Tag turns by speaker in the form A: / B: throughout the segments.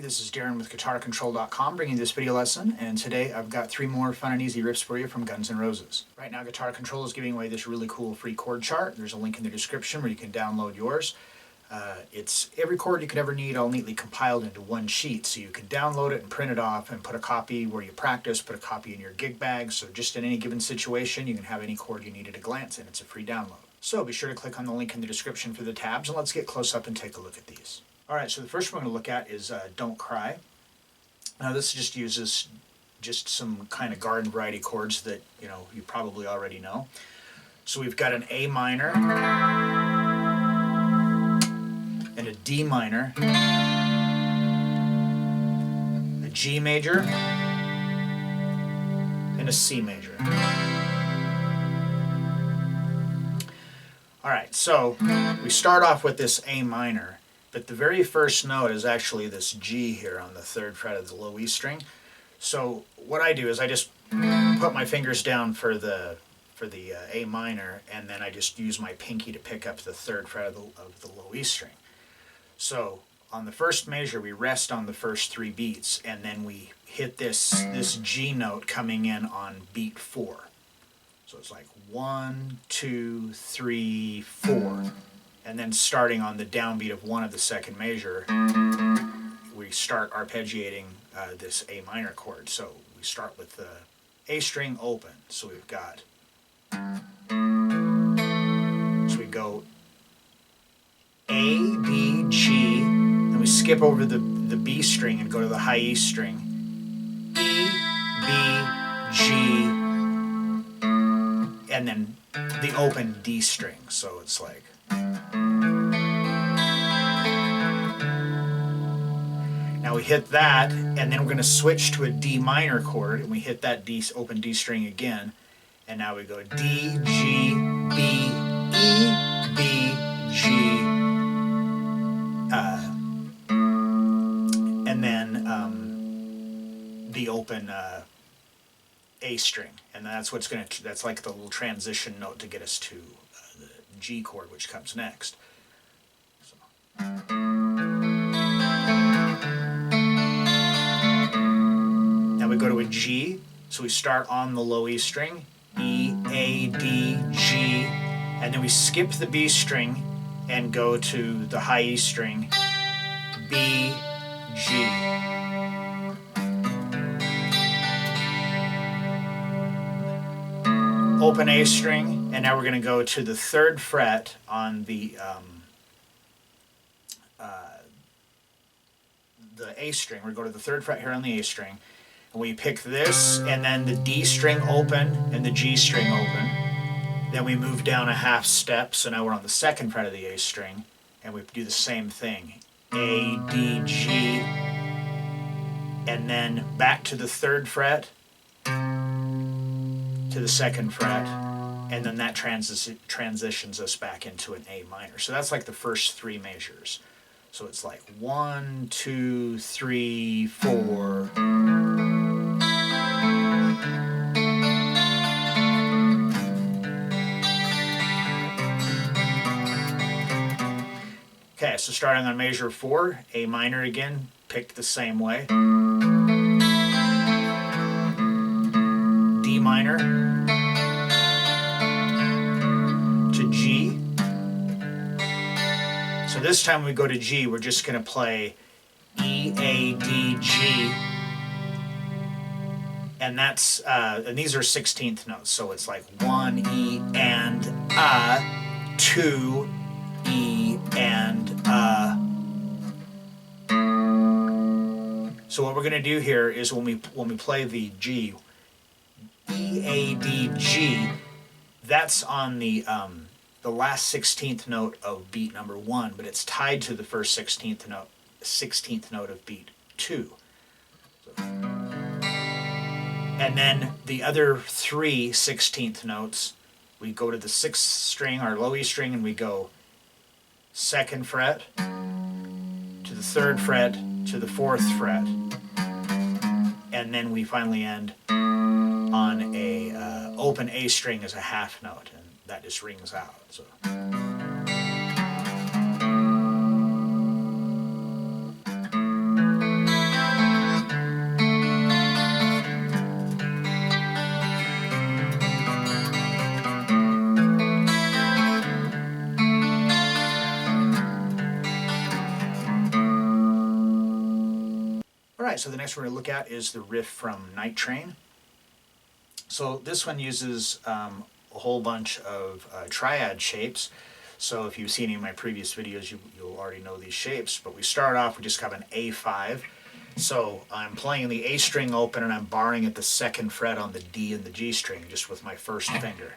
A: this is Darrin with GuitarControl.com bringing you this video lesson, and today I've got 3 more fun and easy riffs for you from Guns N' Roses. Right now Guitar Control is giving away this really cool free chord chart. There's a link in the description where you can download yours. It's every chord you could ever need all neatly compiled into one sheet, so you can download it and print it off and put a copy where you practice, put a copy in your gig bag, so just in any given situation you can have any chord you need at a glance, and it's a free download. So be sure to click on the link in the description for the tabs, and let's get close up and take a look at these. Alright, so the first one we're going to look at is Don't Cry. Now this just uses some kind of garden variety chords that you probably already know. So we've got an A minor, and a D minor, a G major, and a C major. Alright, so we start off with this A minor. But the very first note is actually this G here on the 3rd fret of the low E string. So what I do is I just put my fingers down for the A minor, and then I just use my pinky to pick up the 3rd fret of the low E string. So on the first measure we rest on the first 3 beats, and then we hit this G note coming in on beat 4. So it's like 1, 2, 3, 4. And then starting on the downbeat of 1 of the 2nd measure, we start arpeggiating this A minor chord. So we start with the A string open. So we've got, so we go A, D, G, and we skip over the B string and go to the high E string. E, B, G, and then the open D string. So it's like, now we hit that, and then we're going to switch to a D minor chord, and we hit that open D string again, and now we go D, G, B, E, B, G, and then the open A string, and that's that's like the little transition note to get us to the G chord, which comes next. So. Now we go to a G, so we start on the low E string, E, A, D, G, and then we skip the B string and go to the high E string, B, G. Open A string, and now we're going to go to the 3rd fret on the A string. We're going to go to the 3rd fret here on the A string, and we pick this, and then the D string open and the G string open. Then we move down a half step, so now we're on the 2nd fret of the A string, and we do the same thing. A, D, G, and then back to the 3rd fret, to the 2nd fret, and then that transitions us back into an A minor. So that's like the first 3 measures. So it's like 1, 2, 3, 4. Okay, so starting on measure 4, A minor again, picked the same way. D minor to G. So this time we go to G, we're just going to play E, A, D, G, and that's and these are 16th notes, so it's like 1 E and 2 E and So what we're going to do here is when we play the G, E, A, D, G, that's on the last 16th note of beat number 1, but it's tied to the first 16th note of beat 2. So, and then the other 3 16th notes, we go to the 6th string, our low E string, and we go 2nd fret to the 3rd fret to the 4th fret, and then we finally end on a open A string as a half note, and that just rings out. So. Alright, so the next one we're going to look at is the riff from Night Train. So this one uses a whole bunch of triad shapes. So if you've seen any of my previous videos, you'll already know these shapes. But we start off, we just have an A5. So I'm playing the A string open and I'm barring at the 2nd fret on the D and the G string just with my first finger.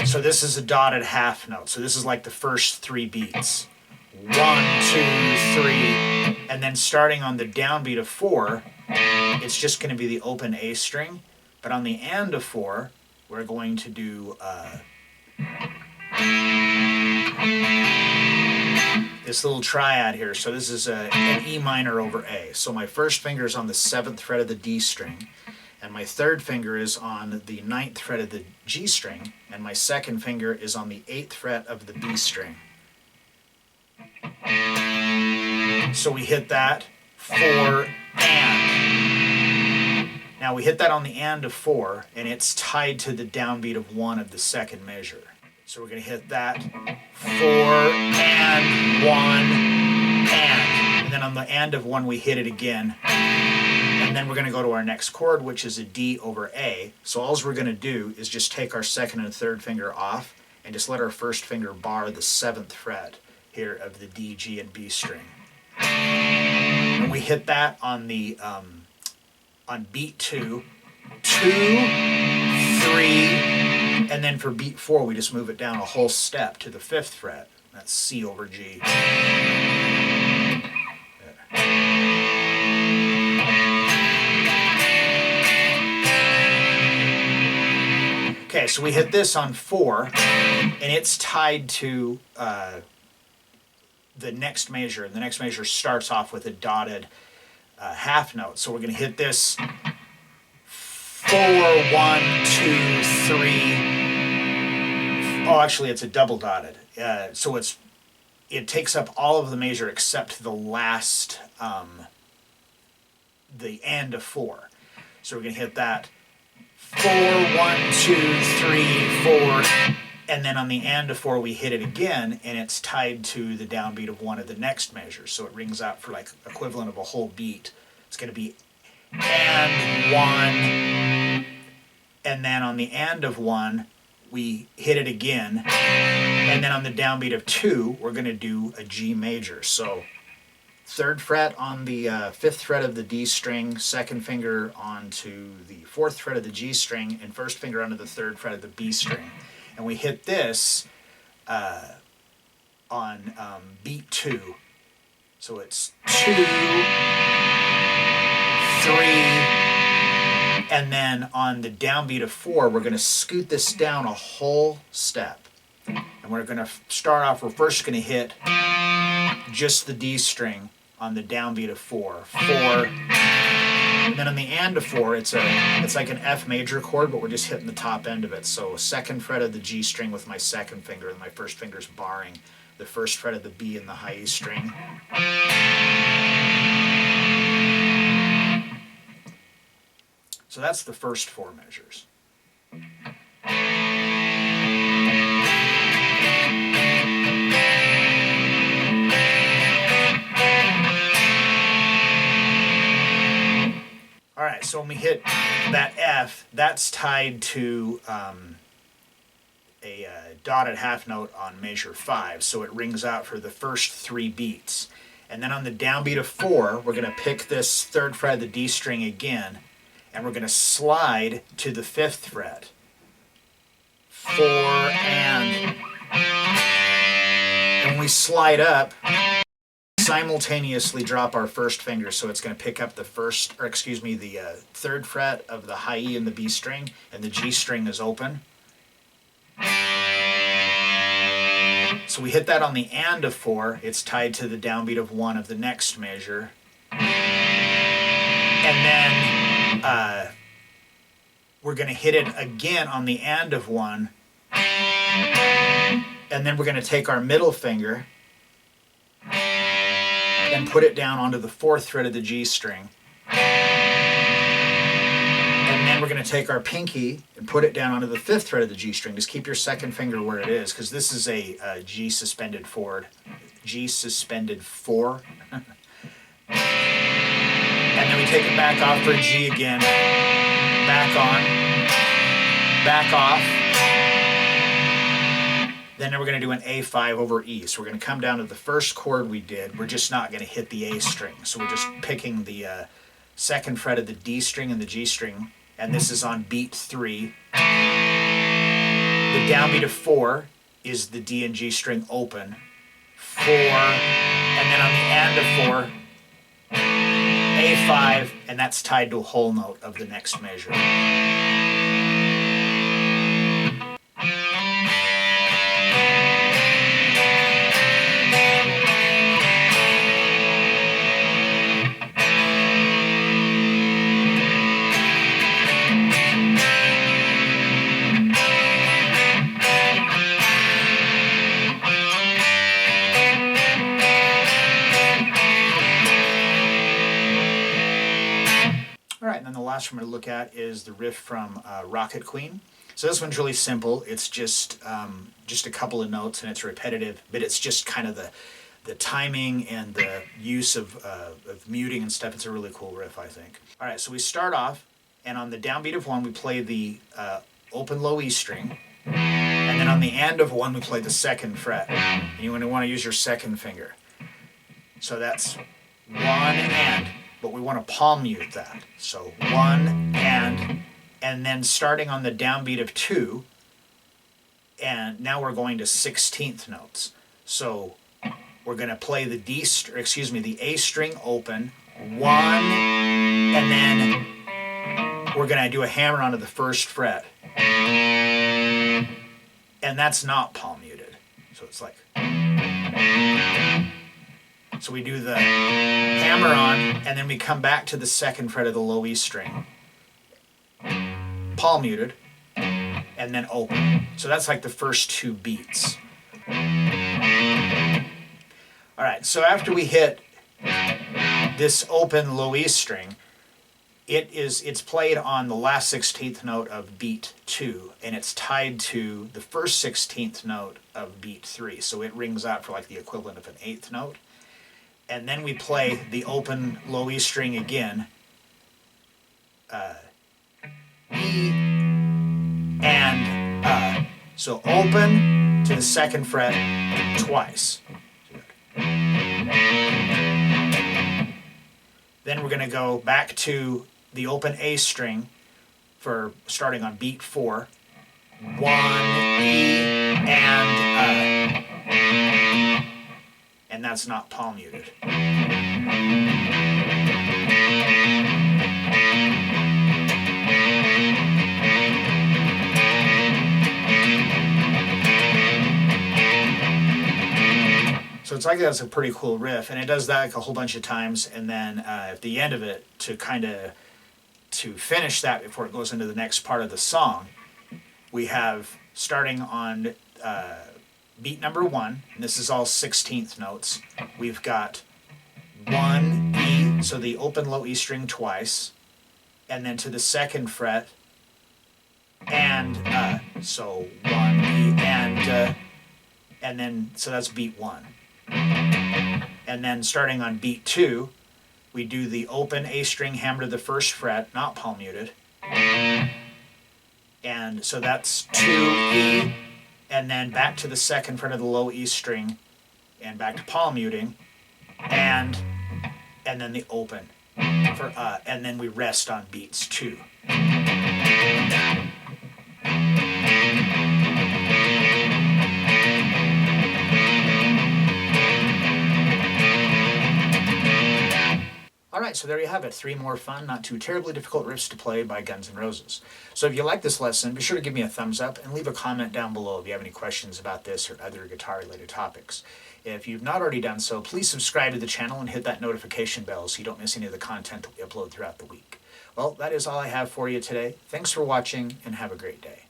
A: So this is a dotted half note. So this is like the first 3 beats. 1, 2, 3, and then starting on the downbeat of 4, it's just going to be the open A string. But on the and of 4, we're going to do this little triad here. So this is an E minor over A. So my first finger is on the 7th fret of the D string, and my 3rd finger is on the 9th fret of the G string, and my 2nd finger is on the 8th fret of the B string. So we hit that 4 and. Now we hit that on the and of 4, and it's tied to the downbeat of 1 of the 2nd measure. So we're going to hit that 4 and 1 and then on the and of 1 we hit it again, and then we're going to go to our next chord, which is a D over A. So all we're going to do is just take our 2nd and 3rd finger off and just let our 1st finger bar the 7th fret here of the D, G, and B string. And we hit that on the on beat 2, 2, 3, and then for beat 4 we just move it down a whole step to the 5th fret. That's C over G. Okay, so we hit this on 4, and it's tied to the next measure, and the next measure starts off with a dotted half note. So we're going to hit this 4, 1, 2, 3. Oh, actually, it's a double dotted. So it takes up all of the measure except the last, the end of 4. So we're going to hit that 4, 1, 2, 3, 4. And then on the and of 4 we hit it again, and it's tied to the downbeat of 1 of the next measure. So it rings out for like equivalent of a whole beat. It's going to be and 1, and then on the and of 1 we hit it again, and then on the downbeat of 2 we're going to do a G major. So 3rd fret on the 5th fret of the D string, 2nd finger onto the 4th fret of the G string, and 1st finger onto the 3rd fret of the B string. And we hit this on beat 2. So it's 2, 3, and then on the downbeat of 4, we're going to scoot this down a whole step. And we're going to start off, we're first going to hit just the D string on the downbeat of 4. 4. And then on the and of 4, it's like an F major chord, but we're just hitting the top end of it. So 2nd fret of the G string with my 2nd finger, and my 1st finger's barring the 1st fret of the B and the high E string. So that's the first 4 measures. Alright, so when we hit that F, that's tied to a dotted half note on measure 5, so it rings out for the first 3 beats. And then on the downbeat of 4, we're going to pick this 3rd fret of the D string again, and we're going to slide to the 5th fret. 4 and when we slide up, simultaneously drop our 1st finger, so it's going to pick up the 3rd fret of the high E and the B string, and the G string is open. So we hit that on the and of 4, it's tied to the downbeat of 1 of the next measure. And then we're going to hit it again on the and of 1, and then we're going to take our middle finger and put it down onto the 4th fret of the G string. And then we're going to take our pinky and put it down onto the 5th fret of the G string. Just keep your 2nd finger where it is, because this is a G suspended 4. G suspended 4. And then we take it back off for a G again. Back on. Back off. Then we're going to do an A5 over E. So we're going to come down to the first chord we did. We're just not going to hit the A string. So we're just picking the second fret of the D string and the G string. And this is on beat 3. The downbeat of 4 is the D and G string open. 4. And then on the end of 4, A5. And that's tied to a whole note of the next measure. All right, and then the last one we're going to look at is the riff from Rocket Queen. So this one's really simple. It's just a couple of notes, and it's repetitive, but it's just kind of the timing and the use of muting and stuff. It's a really cool riff, I think. All right, so we start off, and on the downbeat of 1, we play the open low E string, and then on the end of 1, we play the second fret. And you want to use your second finger. So that's 1 and. But we want to palm mute that. So 1 and then starting on the downbeat of 2, and now we're going to 16th notes. So we're going to play the the A string open, 1, and then we're going to do a hammer onto the first fret. And that's not palm muted. So it's like. So we do the hammer on, and then we come back to the second fret of the low E string, palm muted, and then open. So that's like the first 2 beats. All right, so after we hit this open low E string, it's played on the last 16th note of beat 2, and it's tied to the first 16th note of beat 3. So it rings out for like the equivalent of an 8th note. And then we play the open low E string again, E and so open to the second fret twice. Then we're going to go back to the open A string for starting on beat 4, 1 E and that's not palm muted. So it's like that's a pretty cool riff, and it does that like a whole bunch of times, and then at the end of it, to finish that before it goes into the next part of the song, we have starting on beat number 1, and this is all 16th notes. We've got 1 E, so the open low E string twice, and then to the second fret, and so 1 E and then so that's beat 1. And then starting on beat 2, we do the open A string hammer to the first fret, not palm muted, and so that's 2 E. And then back to the second fret of the low E string, and back to palm muting, and then the open for and then we rest on beats 2. Alright, so there you have it. 3 more fun, not too terribly difficult riffs to play by Guns N' Roses. So if you like this lesson, be sure to give me a thumbs up and leave a comment down below if you have any questions about this or other guitar-related topics. If you've not already done so, please subscribe to the channel and hit that notification bell so you don't miss any of the content that we upload throughout the week. Well, that is all I have for you today. Thanks for watching, and have a great day.